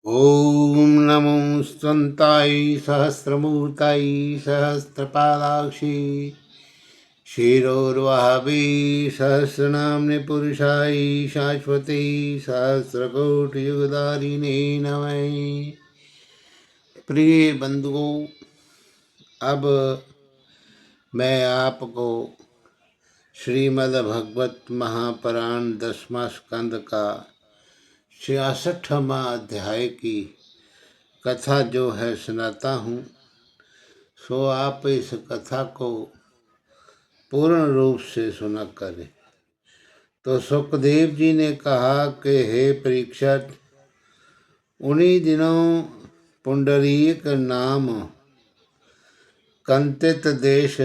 ॐ नमो स्वन्ताय सहस्रमूर्ताय सहस्रपादाक्षि क्षीरोर्वहवे सहस्रनाम्ने पुरुषाय शाश्वते सहस्रकोटियुगधारिणे नमः। प्रिय बंधुओं, अब मैं आपको श्रीमद्भगवत महापुराण 10वां स्कंद का 66वां अध्याय की कथा जो है सुनाता हूँ। सो आप इस कथा को पूर्ण रूप से सुना करें। तो सुखदेव जी ने कहा कि हे परीक्षित, उन्हीं दिनों पुंडरीक नाम कंतित देश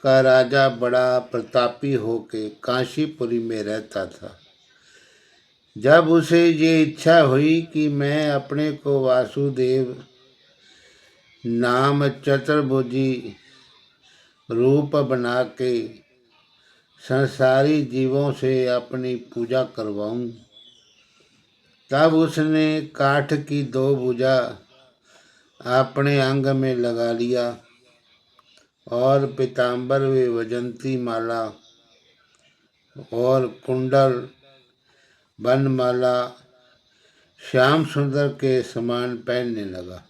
का राजा बड़ा प्रतापी होके काशीपुरी में रहता था। जब उसे ये इच्छा हुई कि मैं अपने को वासुदेव नाम चतुर्भुजी रूप बना के संसारी जीवों से अपनी पूजा करवाऊं, तब उसने काठ की 2 भुजा अपने अंग में लगा लिया और पीताम्बर व वजंती माला और कुंडल बनमाला श्याम सुंदर के समान पहनने लगा।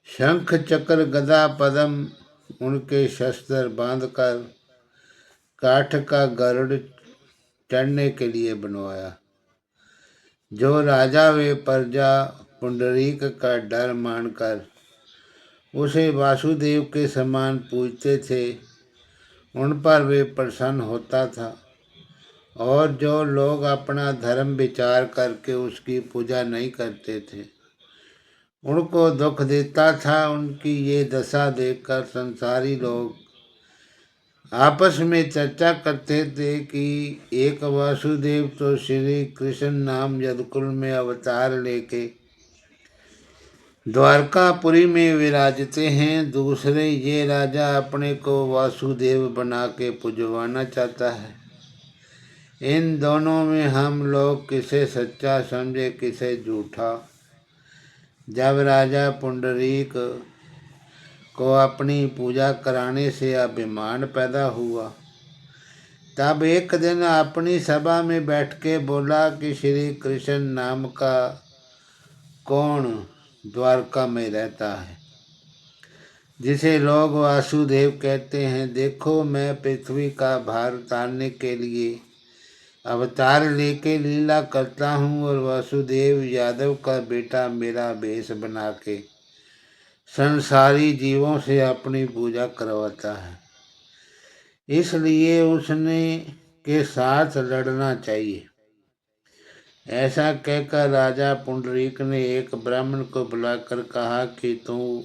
शंख चक्र गदा पद्म उनके शस्त्र बांधकर काठ का गरुड़ चढ़ने के लिए बनवाया। जो राजा वे प्रजा पुंडरीक का डर मानकर उसे वासुदेव के समान पूजते थे, उन पर वे प्रसन्न होता था। और जो लोग अपना धर्म विचार करके उसकी पूजा नहीं करते थे, उनको दुख देता था। उनकी ये दशा देखकर संसारी लोग आपस में चर्चा करते थे कि एक वासुदेव तो श्री कृष्ण नाम यदुकुल में अवतार लेके द्वारकापुरी में विराजते हैं, दूसरे ये राजा अपने को वासुदेव बना के पुजवाना चाहता है। इन दोनों में हम लोग किसे सच्चा समझे किसे झूठा। जब राजा पुंडरीक को अपनी पूजा कराने से अभिमान पैदा हुआ, तब एक दिन अपनी सभा में बैठ के बोला कि श्री कृष्ण नाम का कौन द्वारका में रहता है, जिसे लोग वासुदेव कहते हैं। देखो, मैं पृथ्वी का भार उतारने के लिए अवतार लेके लीला करता हूँ और वासुदेव यादव का बेटा मेरा वेश बना के संसारी जीवों से अपनी पूजा करवाता है, इसलिए उसने के साथ लड़ना चाहिए। ऐसा कहकर राजा पुंडरीक ने एक ब्राह्मण को बुलाकर कहा कि तू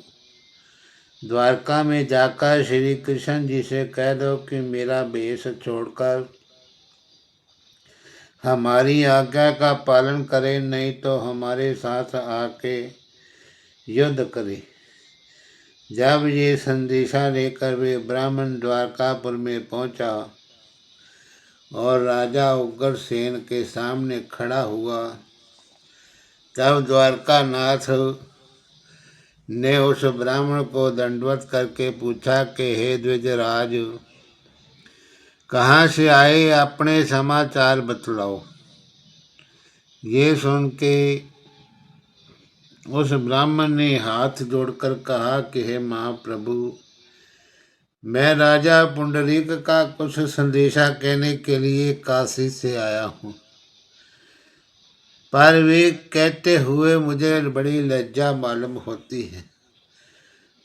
द्वारका में जाकर श्री कृष्ण जी से कह दो कि मेरा वेश छोड़कर हमारी आज्ञा का पालन करे, नहीं तो हमारे साथ आके युद्ध करे। जब ये संदेशा लेकर वे ब्राह्मण द्वारकापुर में पहुंचा और राजा उग्रसेन के सामने खड़ा हुआ, तब द्वारकानाथ ने उस ब्राह्मण को दंडवत करके पूछा कि हे द्विजराज, कहाँ से आए, अपने समाचार बतलाओ। ये सुन के उस ब्राह्मण ने हाथ जोड़कर कहा कि हे महाप्रभु, मैं राजा पुंडरीक का कुछ संदेशा कहने के लिए काशी से आया हूँ, पर वे कहते हुए मुझे बड़ी लज्जा मालूम होती है।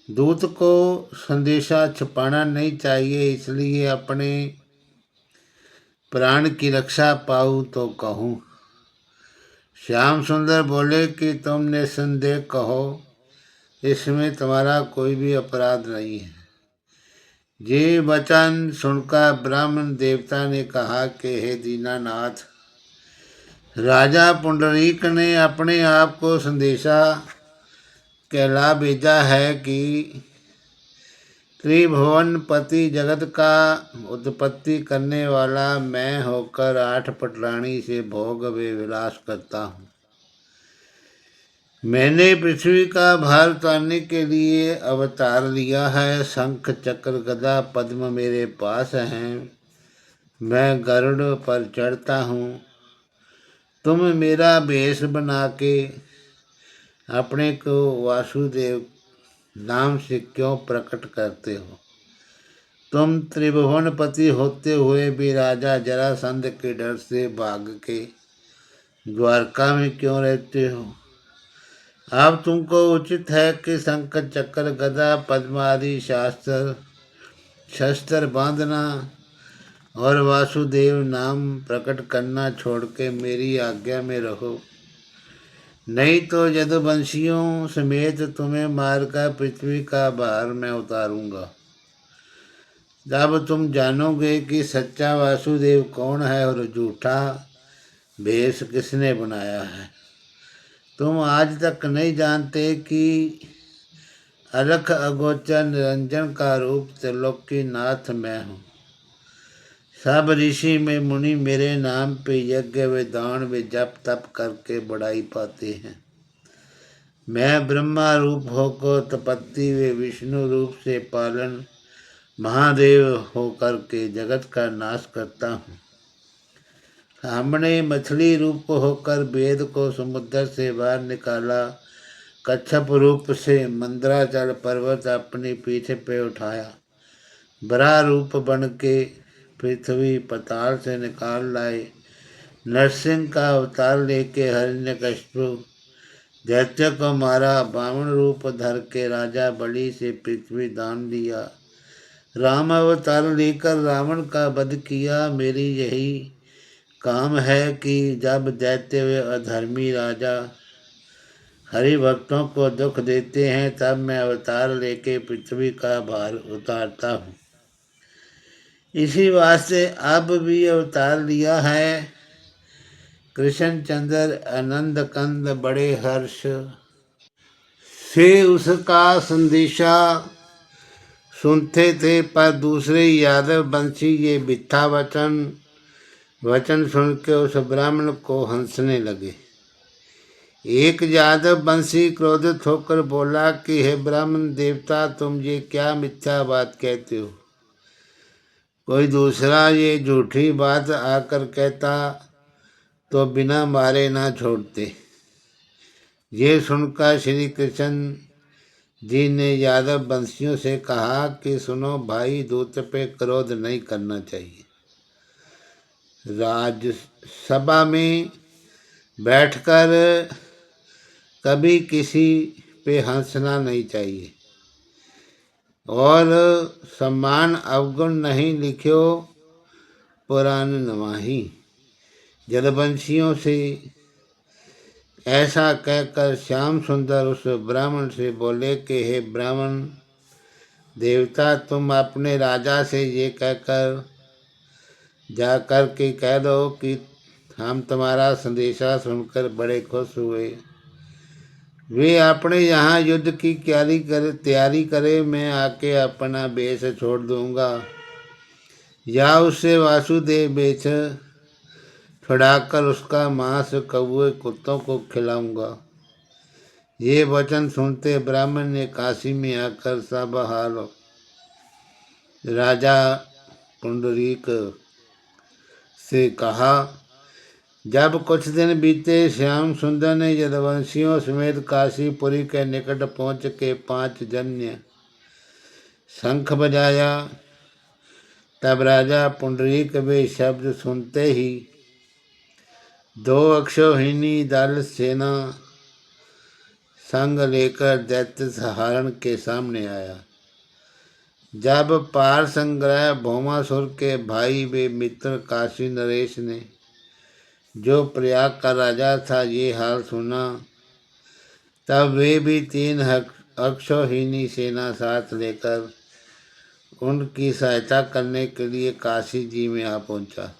दूत को संदेशा छुपाना नहीं चाहिए, इसलिए अपने प्राण की रक्षा पाऊँ तो कहूँ। श्याम सुंदर बोले कि तुम निसंदेह कहो, इसमें तुम्हारा कोई भी अपराध नहीं है। ये वचन सुनकर ब्राह्मण देवता ने कहा कि हे दीनानाथ, राजा पुंडरीक ने अपने आप को संदेशा कहला भेजा है कि त्रिभुवन पति जगत का उत्पत्ति करने वाला मैं होकर 8 पटरानी से भोग व विलास करता हूँ। मैंने पृथ्वी का भार उतारने के लिए अवतार लिया है। शंख चक्र गदा पद्म मेरे पास हैं। मैं गरुड़ पर चढ़ता हूँ। तुम मेरा वेश बना के अपने को वासुदेव नाम से क्यों प्रकट करते हो? तुम त्रिभुवनपति होते हुए भी राजा जरासंध के डर से भाग के द्वारका में क्यों रहते हो? अब तुमको उचित है कि शंख चक्र गदा पद्म आदि शस्त्र बांधना और वासुदेव नाम प्रकट करना छोड़ के मेरी आज्ञा में रहो, नहीं तो यदुवंशियों समेत तुम्हें मारकर पृथ्वी का भार मैं उतारूंगा। जब तुम जानोगे कि सच्चा वासुदेव कौन है और झूठा भेष किसने बनाया है। तुम आज तक नहीं जानते कि अलख अगोचर निरंजन का रूप त्रिलोकीनाथ मैं हूँ। सब ऋषि में मुनि मेरे नाम पे यज्ञ व दान व जप तप करके बड़ाई पाते हैं। मैं ब्रह्मा रूप होकर तपत्ति व विष्णु रूप से पालन महादेव होकर के जगत का नाश करता हूँ। हमने मछली रूप होकर वेद को समुद्र से बाहर निकाला। कच्छप रूप से मंदराचल पर्वत अपनी पीठ पे उठाया। बरा रूप बन के पृथ्वी पताल से निकाल लाए। नरसिंह का अवतार लेके हिरण्यकशिपु दैत्य को मारा। बामन रूप धर के राजा बलि से पृथ्वी दान दिया। राम अवतार लेकर रावण का वध किया। मेरी यही काम है कि जब दैत्य व अधर्मी राजा हरि भक्तों को दुख देते हैं तब मैं अवतार लेके पृथ्वी का भार उतारता हूँ। इसी वास्ते अब भी अवतार लिया है। कृष्ण चंद्र आनंद कंद बड़े हर्ष से उसका संदेशा सुनते थे, पर दूसरे यादव वंशी ये मिथ्या वचन सुन के उस ब्राह्मण को हंसने लगे। एक यादव वंशी क्रोधित होकर बोला कि हे ब्राह्मण देवता, तुम ये क्या मिथ्या बात कहते हो? कोई दूसरा ये झूठी बात आकर कहता तो बिना मारे ना छोड़ते। ये सुनकर श्री कृष्ण जी ने यादव वंशियों से कहा कि सुनो भाई, दूत पे क्रोध नहीं करना चाहिए। राजसभा में बैठकर कभी किसी पे हंसना नहीं चाहिए और सम्मान अवगुण नहीं लिखियो पुराण नवाही। जलवंशियों से ऐसा कहकर श्याम सुंदर उस ब्राह्मण से बोले कि हे ब्राह्मण देवता, तुम अपने राजा से ये कहकर जाकर के कह दो कि हम तुम्हारा संदेशा सुनकर बड़े खुश हुए। वे अपने यहाँ युद्ध की तैयारी करे। मैं आके अपना वेश छोड़ दूंगा या उससे वासुदेव वेश छुड़ाकर उसका मांस कौवे कुत्तों को खिलाऊंगा। ये वचन सुनते ब्राह्मण ने काशी में आकर सब हाल राजा पुंडरीक से कहा। जब कुछ दिन बीते, श्याम सुंदर ने यदुवंशियों समेत काशीपुरी के निकट पहुँच के 5 जन्य शंख बजाया। तब राजा पुंडरीक वे शब्द सुनते ही 2 अक्षौहिणी दल सेना संग लेकर दैत्य सहारण के सामने आया। जब पार संग्रह भौमासुर के भाई वे मित्र काशी नरेश ने, जो प्रयाग का राजा था, ये हाल सुना, तब वे भी 3 अक्षौहिणी सेना साथ लेकर उनकी सहायता करने के लिए काशी जी में आ पहुंचा।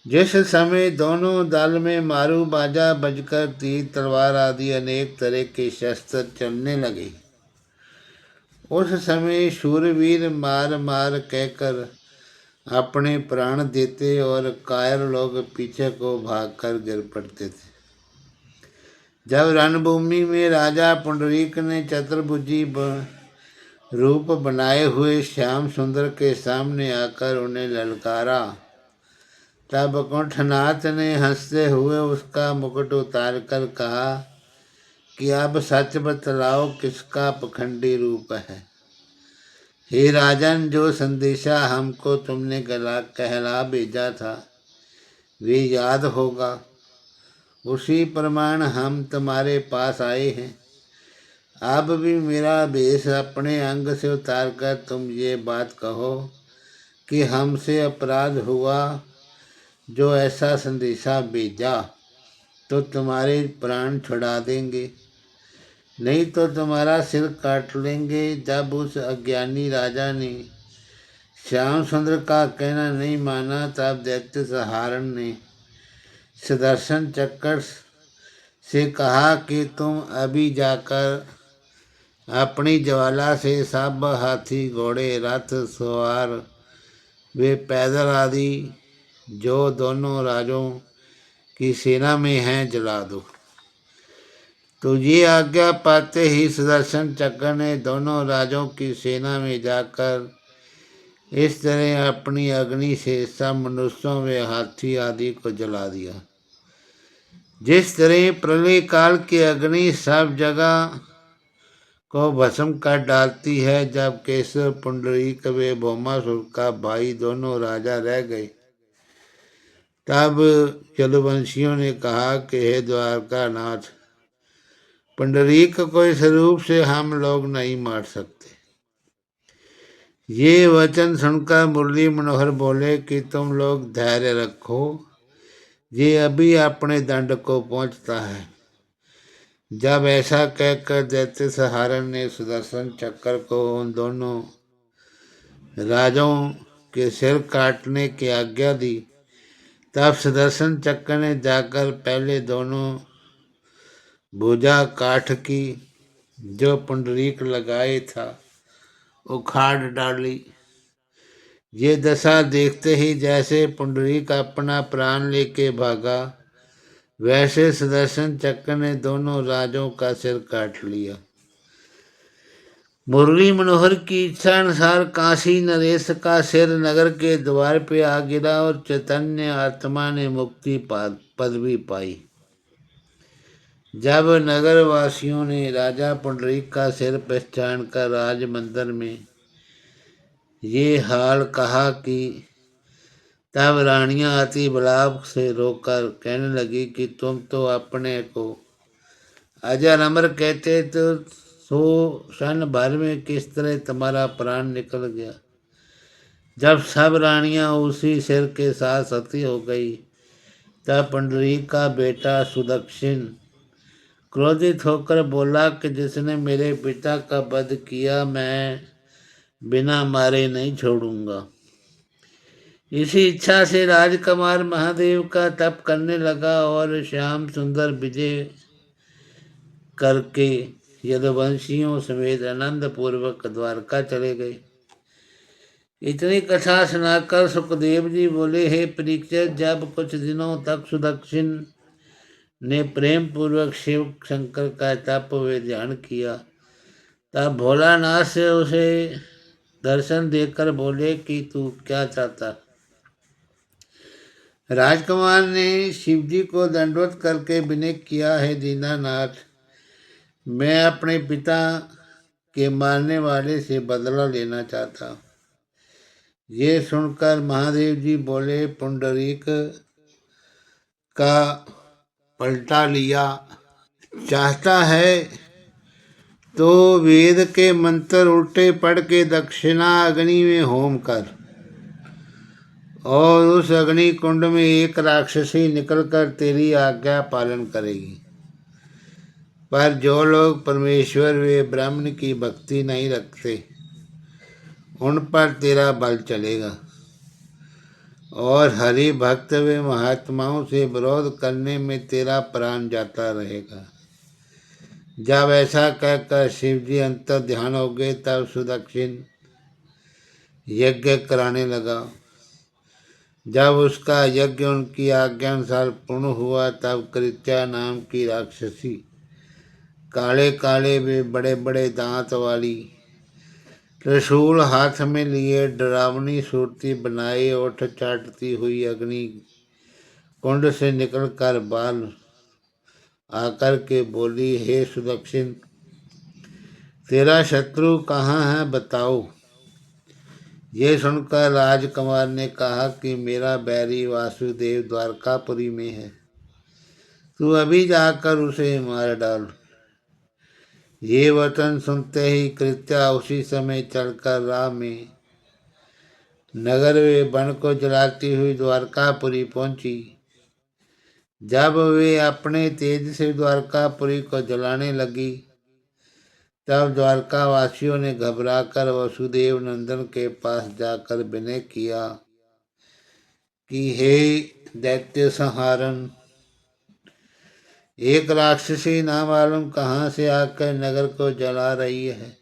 जिस समय दोनों दल में मारू बाजा बजकर तीर तलवार आदि अनेक तरह के शस्त्र चलने लगे, उस समय शूरवीर मार मार कहकर अपने प्राण देते और कायर लोग पीछे को भागकर गिर पड़ते थे। जब रणभूमि में राजा पुंडरीक ने चतुर्भुजी रूप बनाए हुए श्याम सुंदर के सामने आकर उन्हें ललकारा, तब कुंठनाथ ने हंसते हुए उसका मुकुट उतार कर कहा कि अब सच बतलाओ किसका पखंडी रूप है। हे राजन, जो संदेशा हमको तुमने कहला भेजा था वे याद होगा, उसी प्रमाण हम तुम्हारे पास आए हैं। अब भी मेरा भेष अपने अंग से उतार कर तुम ये बात कहो कि हमसे अपराध हुआ जो ऐसा संदेशा भेजा, तो तुम्हारे प्राण छुड़ा देंगे, नहीं तो तुम्हारा सिर काट लेंगे। जब उस अज्ञानी राजा ने श्याम सुंदर का कहना नहीं माना, तब दैत्य सहारण ने सुदर्शन चक्र से कहा कि तुम अभी जाकर अपनी ज्वाला से सब हाथी घोड़े रथ सवार वे पैदल आदि जो दोनों राजों की सेना में हैं जला दो। तो ये आज्ञा पाते ही सुदर्शन चक्र ने दोनों राजों की सेना में जाकर इस तरह अपनी अग्नि से सब मनुष्यों व हाथी आदि को जला दिया, जिस तरह प्रलय काल की अग्नि सब जगह को भस्म कर डालती है। जब केशव पुंडरीक व भौमासुर का भाई दोनों राजा रह गए, तब यदुवंशियों ने कहा कि हे द्वारका नाथ, पुंडरीक को इस रूप से हम लोग नहीं मार सकते। ये वचन सुनकर मुरली मनोहर बोले कि तुम लोग धैर्य रखो, ये अभी अपने दंड को पहुंचता है। जब ऐसा कहकर दैत्य सहारण ने सुदर्शन चक्र को उन दोनों राजों के सिर काटने की आज्ञा दी, तब सुदर्शन चक्र ने जाकर पहले दोनों भुजा काठ की जो पुंडरीक लगाए था उखाड़ डाली। ये दशा देखते ही जैसे पुंडरीक अपना प्राण लेके भागा, वैसे सुदर्शन चक्र ने दोनों राजों का सिर काट लिया। मुरली मनोहर की इच्छा अनुसार काशी नरेश का सिर नगर के द्वार पे आ गिरा और चैतन्य आत्मा ने मुक्ति पदवी पाई। जब नगर वासियों ने राजा पुंडरीक का सिर पहचान कर राज मंदिर में ये हाल कहा कि तब रानियां अति विलाप से रोकर कहने लगी कि तुम तो अपने को अजर अमर कहते तो सो क्षण भर में किस तरह तुम्हारा प्राण निकल गया। जब सब रानियां उसी सिर के साथ सती हो गई, तब पुंडरीक का बेटा सुदक्षिण क्रोधित होकर बोला कि जिसने मेरे पिता का वध किया मैं बिना मारे नहीं छोड़ूंगा। इसी इच्छा से राजकुमार महादेव का तप करने लगा और श्याम सुंदर विजय करके यदुवंशियों समेत आनंद पूर्वक द्वारका चले गए। इतनी कथा सुनाकर सुखदेव जी बोले, हे परीक्षित, जब कुछ दिनों तक सुदक्षिण ने प्रेम पूर्वक शिव शंकर का तप व ध्यान किया, तब भोलानाथ से उसे दर्शन देकर बोले कि तू क्या चाहता। राजकुमार ने शिवजी को दंडवत करके विनय किया, है दीनानाथ, मैं अपने पिता के मारने वाले से बदला लेना चाहता। ये सुनकर महादेव जी बोले, पुंडरीक का पलटा लिया चाहता है तो वेद के मंत्र उल्टे पढ़ के दक्षिणा अग्नि में होम कर, और उस अग्नि कुंड में एक राक्षसी निकलकर तेरी आज्ञा पालन करेगी। पर जो लोग परमेश्वर व ब्राह्मण की भक्ति नहीं रखते, उन पर तेरा बल चलेगा और हरि भक्त व महात्माओं से विरोध करने में तेरा प्राण जाता रहेगा। जब ऐसा कहकर शिवजी अंतर ध्यान हो गए, तब सुदक्षिण यज्ञ कराने लगा। जब उसका यज्ञ उनकी आज्ञा अनुसार पूर्ण हुआ, तब कृत्या नाम की राक्षसी काले काले वे बड़े बड़े दांत वाली, त्रिशूल हाथ में लिए डरावनी सूरती बनाए, ओठ चाटती हुई अग्नि कुंड से निकलकर बाल आकर के बोली, हे सुदक्षिण, तेरा शत्रु कहाँ है, बताओ। ये सुनकर राजकुमार ने कहा कि मेरा बैरी वासुदेव द्वारकापुरी में है, तू अभी जाकर उसे मार डाल। ये वचन सुनते ही कृत्या उसी समय चलकर राह में नगर वे वन को जलाती हुई द्वारकापुरी पहुंची। जब वे अपने तेज से द्वारकापुरी को जलाने लगी, तब द्वारका वासियों ने घबराकर वसुदेव नंदन के पास जाकर विनय किया कि हे दैत्य संहारन, एक राक्षसी ना मालूम कहाँ से आकर नगर को जला रही है,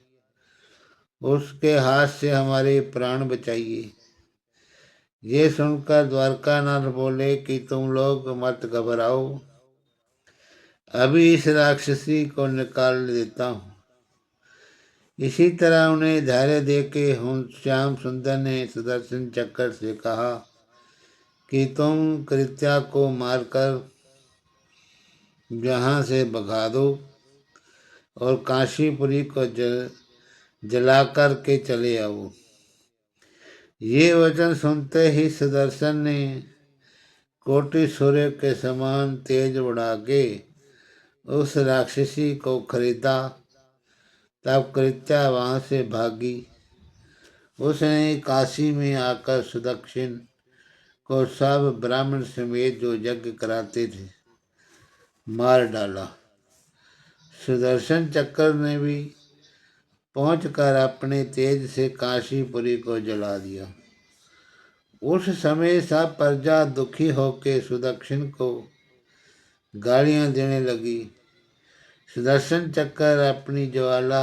उसके हाथ से हमारे प्राण बचाइए। ये सुनकर द्वारकानाथ बोले कि तुम लोग मत घबराओ, अभी इस राक्षसी को निकाल देता हूँ। इसी तरह उन्हें धैर्य देके श्याम सुंदर ने सुदर्शन चक्र से कहा कि तुम कृत्या को मारकर यहाँ से भगा दो और काशीपुरी को जला कर के चले आओ। ये वचन सुनते ही सुदर्शन ने कोटि सूर्य के समान तेज उड़ा के उस राक्षसी को खरीदा। तब कृत्या वहाँ से भागी। उसने काशी में आकर सुदक्षिण को सब ब्राह्मण समेत जो यज्ञ कराते थे मार डाला। सुदर्शन चक्र ने भी पहुंचकर अपने तेज से काशीपुरी को जला दिया। उस समय सब प्रजा दुखी होकर सुदक्षिण को गालियां देने लगी। सुदर्शन चक्र अपनी ज्वाला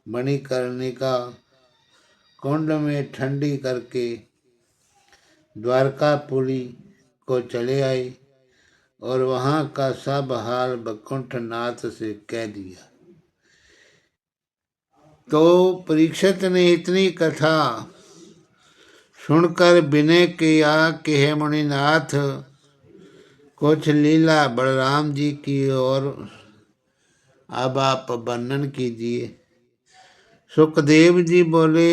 मणिकर्णिका कुंड में ठंडी करके द्वारकापुरी को चले आए और वहाँ का सब हाल वैकुंठ नाथ से कह दिया। तो परीक्षित ने इतनी कथा सुनकर विनय किया कि हे मुनिनाथ, कुछ लीला बलराम जी की और अब आप वर्णन कीजिए। सुखदेव जी बोले,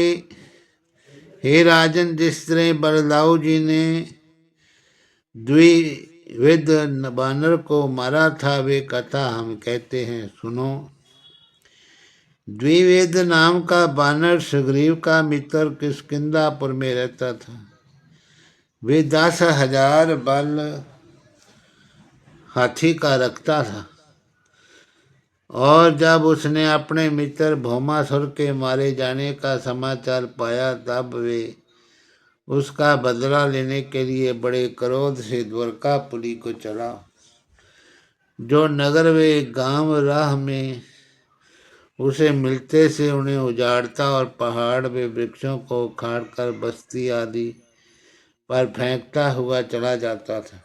हे राजन, जिस तरह बलदाऊ जी ने द्विविध बानर को मारा था वे कथा हम कहते हैं, सुनो। द्विवेद नाम का बानर सुग्रीव का मित्र किष्किंधापुर में रहता था। वे 10,000 बल हाथी का रखता था और जब उसने अपने मित्र भौमासुर के मारे जाने का समाचार पाया, तब वे उसका बदला लेने के लिए बड़े क्रोध से द्वारकापुरी को चला। जो नगर वे गांव राह में उसे मिलते से उन्हें उजाड़ता और पहाड़ में वृक्षों को उखाड़ कर बस्ती आदि पर फेंकता हुआ चला जाता था।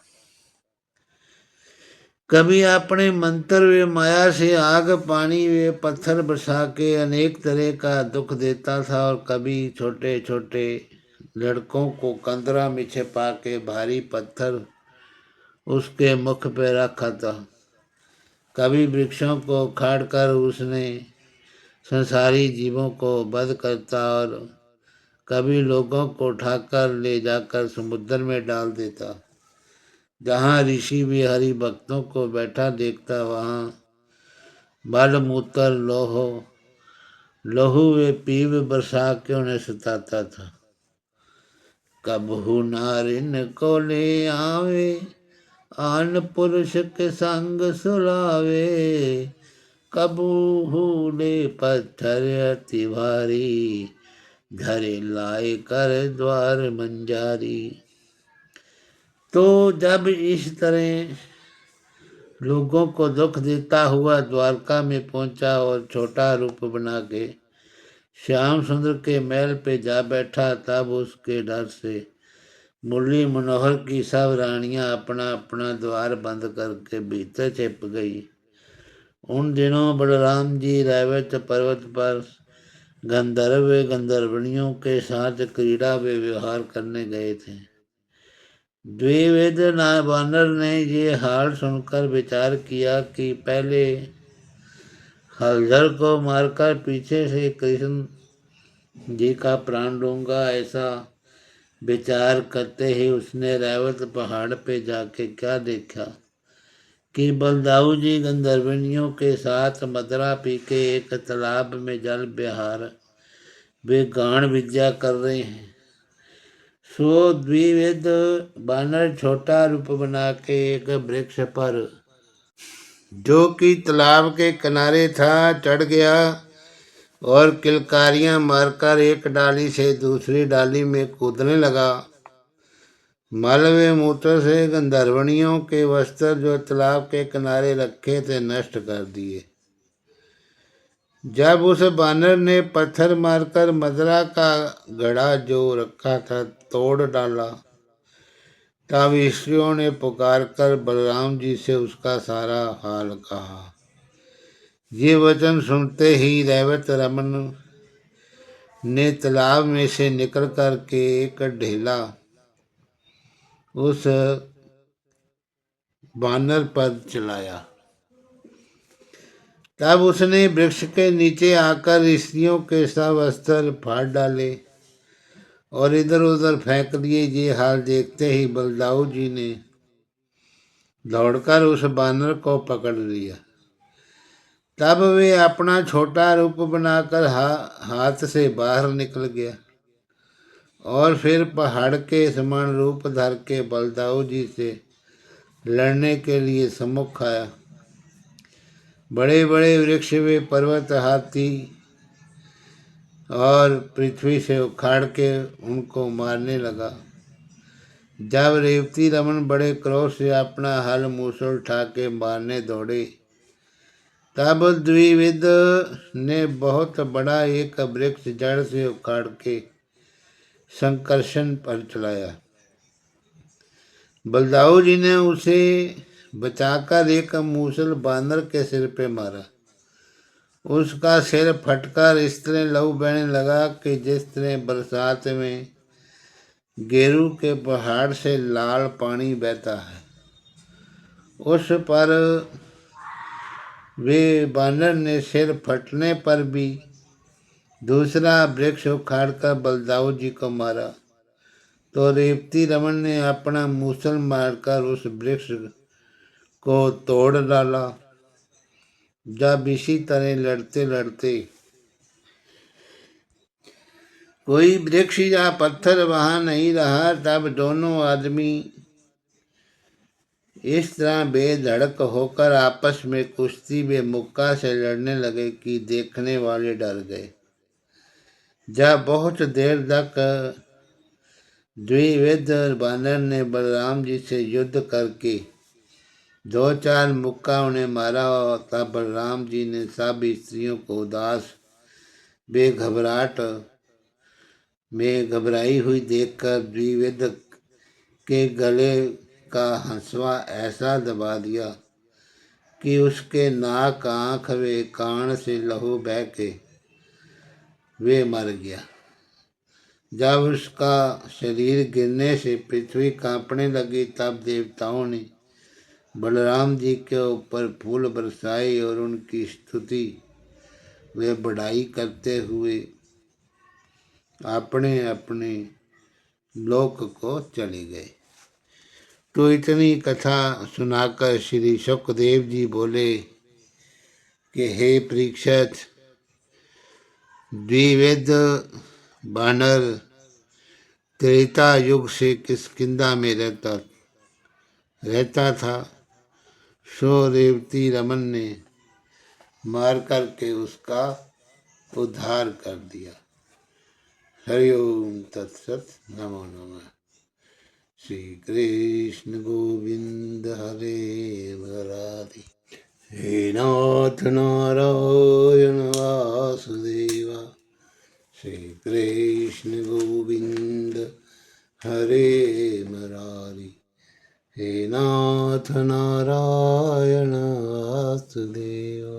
कभी अपने मंत्र वे माया से आग पानी वे पत्थर बरसा के अनेक तरह का दुख देता था और कभी छोटे छोटे लड़कों को कंदरा में छिपा के भारी पत्थर उसके मुख पे रखा था। कभी वृक्षों को उखाड़ कर उसने संसारी जीवों को वध करता और कभी लोगों को उठाकर ले जाकर समुद्र में डाल देता। जहाँ ऋषि भी हरि भक्तों को बैठा देखता, वहाँ बल मूत्र लहू वे पीव बरसा के उन्हें सताता था। कबहू नारिन को ले आवे, आन पुरुष के संग सुलावे, कबहू ले पत्थर अति भारी, धरे लाए कर द्वार मंजारी। तो जब इस तरह लोगों को दुख देता हुआ द्वारका में पहुंचा और छोटा रूप बना के श्याम सुंदर के महल पे जा बैठा, तब उसके डर से मुरली मनोहर की सब रानियां अपना अपना द्वार बंद करके भीतर छिप गई। उन दिनों बलराम जी रैवत पर्वत पर गंधर्वणियों के साथ क्रीड़ा व व्यवहार करने गए थे। द्विविध वानर ने ये हाल सुनकर विचार किया कि पहले हलधर को मारकर पीछे से कृष्ण जी का प्राण लूंगा। ऐसा विचार करते ही उसने रैवत पहाड़ पे जाके क्या देखा कि बलदाऊ जी गंधर्वनियों के साथ मदरा पी के एक तालाब में जल विहार वे गान विद्या कर रहे हैं। सो द्विविध बानर छोटा रूप बना के एक वृक्ष पर जो कि तालाब के किनारे था चढ़ गया और किलकारियां मारकर एक डाली से दूसरी डाली में कूदने लगा। मालवे मूत्र से गंधर्वणियों के वस्त्र जो तालाब के किनारे रखे थे नष्ट कर दिए। जब उस बानर ने पत्थर मारकर मदरा का घड़ा जो रखा था तोड़ डाला तब स्त्रियों ने पुकार कर बलराम जी से उसका सारा हाल कहा। ये वचन सुनते ही रैवत रमन ने तालाब में से निकल कर के एक ढेला उस बानर पर चलाया। तब उसने वृक्ष के नीचे आकर स्त्रियों के सब अस्त्र फाड़ डाले और इधर उधर फेंक दिए। ये हाल देखते ही बलदाऊ जी ने दौड़कर उस बानर को पकड़ लिया। तब वे अपना छोटा रूप बनाकर हाथ से बाहर निकल गया और फिर पहाड़ के समान रूप धर के बलदाऊ जी से लड़ने के लिए सम्मुख आया। बड़े बड़े वृक्ष वे पर्वत हाथी और पृथ्वी से उखाड़ के उनको मारने लगा। जब रेवती रमन बड़े क्रोध से अपना हल मूसल उठा के मारने दौड़े तब द्विविध ने बहुत बड़ा एक वृक्ष जड़ से उखाड़ के संकर्षण पर चलाया। बलदाऊ जी ने उसे बचाकर एक मूसल बानर के सिर पे मारा। उसका सिर फटकर इस तरह लहू बहने लगा कि जिस तरह बरसात में गेरू के पहाड़ से लाल पानी बहता है। उस पर वे बानर ने सिर फटने पर भी दूसरा वृक्ष उखाड़ कर बलदाऊ जी को मारा तो रेवती रमन ने अपना मूसल मारकर उस वृक्ष को तोड़ डाला। जब इसी तरह लड़ते लड़ते कोई वृक्ष या पत्थर वहां नहीं रहा तब दोनों आदमी इस तरह बेधड़क होकर आपस में कुश्ती में मुक्का से लड़ने लगे कि देखने वाले डर गए। जब बहुत देर तक द्विविध बानर ने बलराम जी से युद्ध करके 2-4 मुक्का उन्हें मारा तब बलराम जी ने सब स्त्रियों को उदास बेघबराहट में घबराई हुई देखकर द्विविध के गले का हंसवा ऐसा दबा दिया कि उसके नाक आँख व कान से लहू बह के वे मर गया। जब उसका शरीर गिरने से पृथ्वी कांपने लगी तब देवताओं ने बलराम जी के ऊपर फूल बरसाए और उनकी स्तुति वे बढ़ाई करते हुए अपने अपने लोक को चले गए। तो इतनी कथा सुनाकर श्री सुखदेव जी बोले कि हे परीक्षित, द्विविध बानर त्रेता युग से किष्किंधा में रहता था। सो रेवती रमन ने मार करके उसका उद्धार कर दिया। हरि ओम तत्सत। नमो नमः। श्री कृष्ण गोविंद हरे मुरारी। हे नाथ नारायण वासुदेव। श्री कृष्ण गोविंद हरे मुरारी। हे नाथ नारायण वासुदेव।